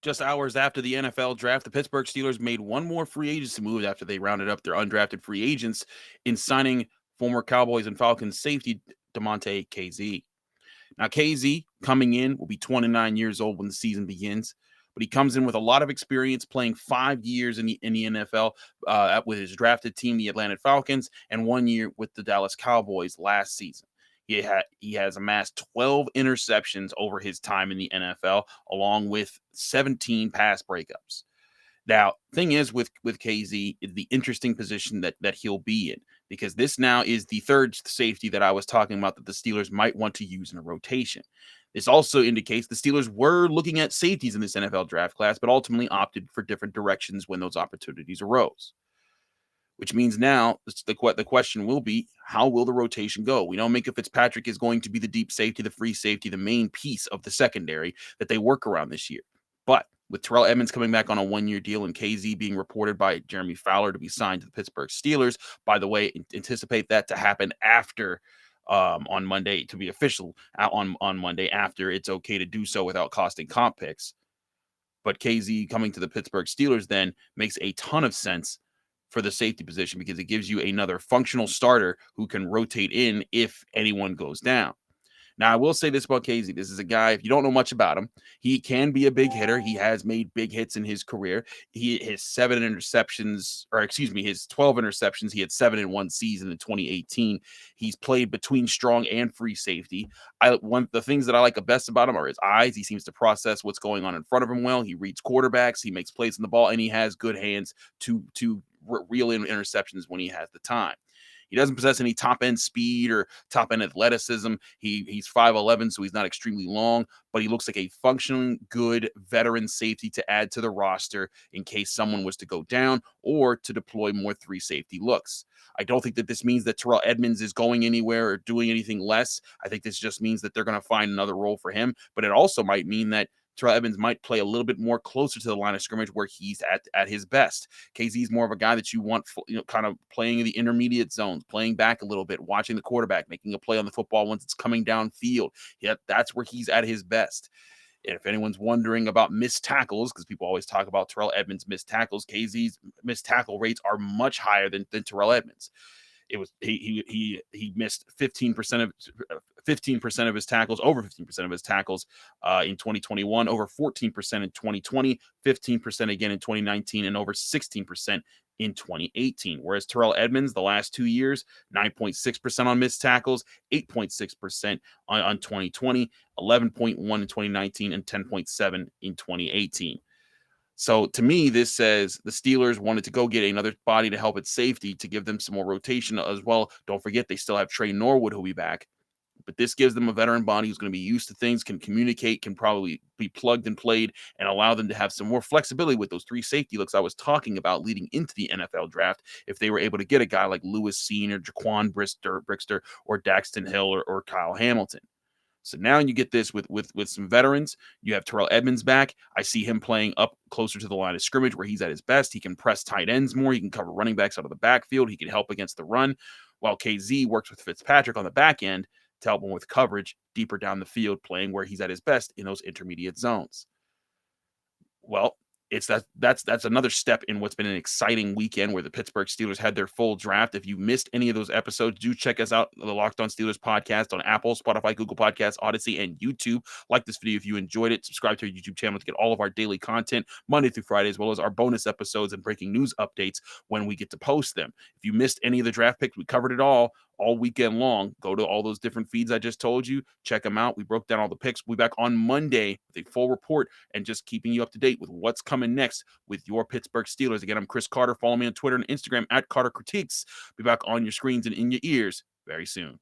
Just hours after the NFL draft, the Pittsburgh Steelers made one more free agency move after they rounded up their undrafted free agents in signing former Cowboys and Falcons safety Damontae Kazee. Now, Kazee coming in will be 29 years old when the season begins, but he comes in with a lot of experience playing 5 years in the NFL with his drafted team, the Atlanta Falcons, and 1 year with the Dallas Cowboys last season. He has amassed 12 interceptions over his time in the NFL, along with 17 pass breakups. Now, thing is with KZ, is the interesting position that he'll be in, because this now is the third safety that I was talking about that the Steelers might want to use in a rotation. This also indicates the Steelers were looking at safeties in this NFL draft class, but ultimately opted for different directions when those opportunities arose. Which means now the question will be, how will the rotation go? We know Minkah Fitzpatrick is going to be the deep safety, the free safety, the main piece of the secondary that they work around this year. But with Terrell Edmunds coming back on a 1-year deal and KZ being reported by Jeremy Fowler to be signed to the Pittsburgh Steelers, by the way, anticipate that to happen after on Monday, to be official on Monday, after it's okay to do so without costing comp picks. But KZ coming to the Pittsburgh Steelers then makes a ton of sense for the safety position, because it gives you another functional starter who can rotate in if anyone goes down. Now, I will say this about Kazee. This is a guy, if you don't know much about him, he can be a big hitter. He has made big hits in his career. His 12 interceptions. He had 7 in one season in 2018. He's played between strong and free safety. The things that I like the best about him are his eyes. He seems to process what's going on in front of him well. He reads quarterbacks. He makes plays in the ball, and he has good hands to reel in interceptions when he has the time. He doesn't possess any top end speed or top end athleticism. He's 5'11", so he's not extremely long, but he looks like a functioning, good veteran safety to add to the roster in case someone was to go down or to deploy more 3 safety looks. I don't think that this means that Terrell Edmunds is going anywhere or doing anything less. I think this just means that they're going to find another role for him, but it also might mean that Terrell Edmunds might play a little bit more closer to the line of scrimmage where he's at his best. KZ's more of a guy that you want, kind of playing in the intermediate zones, playing back a little bit, watching the quarterback, making a play on the football once it's coming downfield. Yeah, that's where he's at his best. And if anyone's wondering about missed tackles, because people always talk about Terrell Edmunds' missed tackles, KZ's missed tackle rates are much higher than Terrell Edmunds. It was he missed 15% of his tackles, over 15% of his tackles in 2021, over 14% in 2020, 15% again in 2019, and over 16% in 2018. Whereas Terrell Edmunds, the last 2 years, 9.6% on missed tackles, 8.6% on 2020, 11.1 in 2019, and 10.7 in 2018. So to me, this says the Steelers wanted to go get another body to help at safety to give them some more rotation as well. Don't forget, they still have Trey Norwood who'll be back. But this gives them a veteran body who's going to be used to things, can communicate, can probably be plugged and played, and allow them to have some more flexibility with those 3 safety looks I was talking about leading into the NFL draft, if they were able to get a guy like Lewis Seen or Jaquan Brister or Daxton Hill or Kyle Hamilton. So now you get this with some veterans. You have Terrell Edmunds back. I see him playing up closer to the line of scrimmage where he's at his best. He can press tight ends more. He can cover running backs out of the backfield. He can help against the run, while KZ works with Fitzpatrick on the back end to help him with coverage deeper down the field, playing where he's at his best in those intermediate zones. Well, that's another step in what's been an exciting weekend where the Pittsburgh Steelers had their full draft. If you missed any of those episodes, do check us out, the Locked On Steelers podcast on Apple, Spotify, Google Podcasts, Odyssey, and YouTube. Like this video if you enjoyed it. Subscribe to our YouTube channel to get all of our daily content Monday through Friday, as well as our bonus episodes and breaking news updates when we get to post them. If you missed any of the draft picks, we covered it all weekend long. Go to all those different feeds I just told you. Check them out. We broke down all the picks. We'll be back on Monday with a full report and just keeping you up to date with what's coming next with your Pittsburgh Steelers. Again, I'm Chris Carter. Follow me on Twitter and Instagram at Carter Critiques. Be back on your screens and in your ears very soon.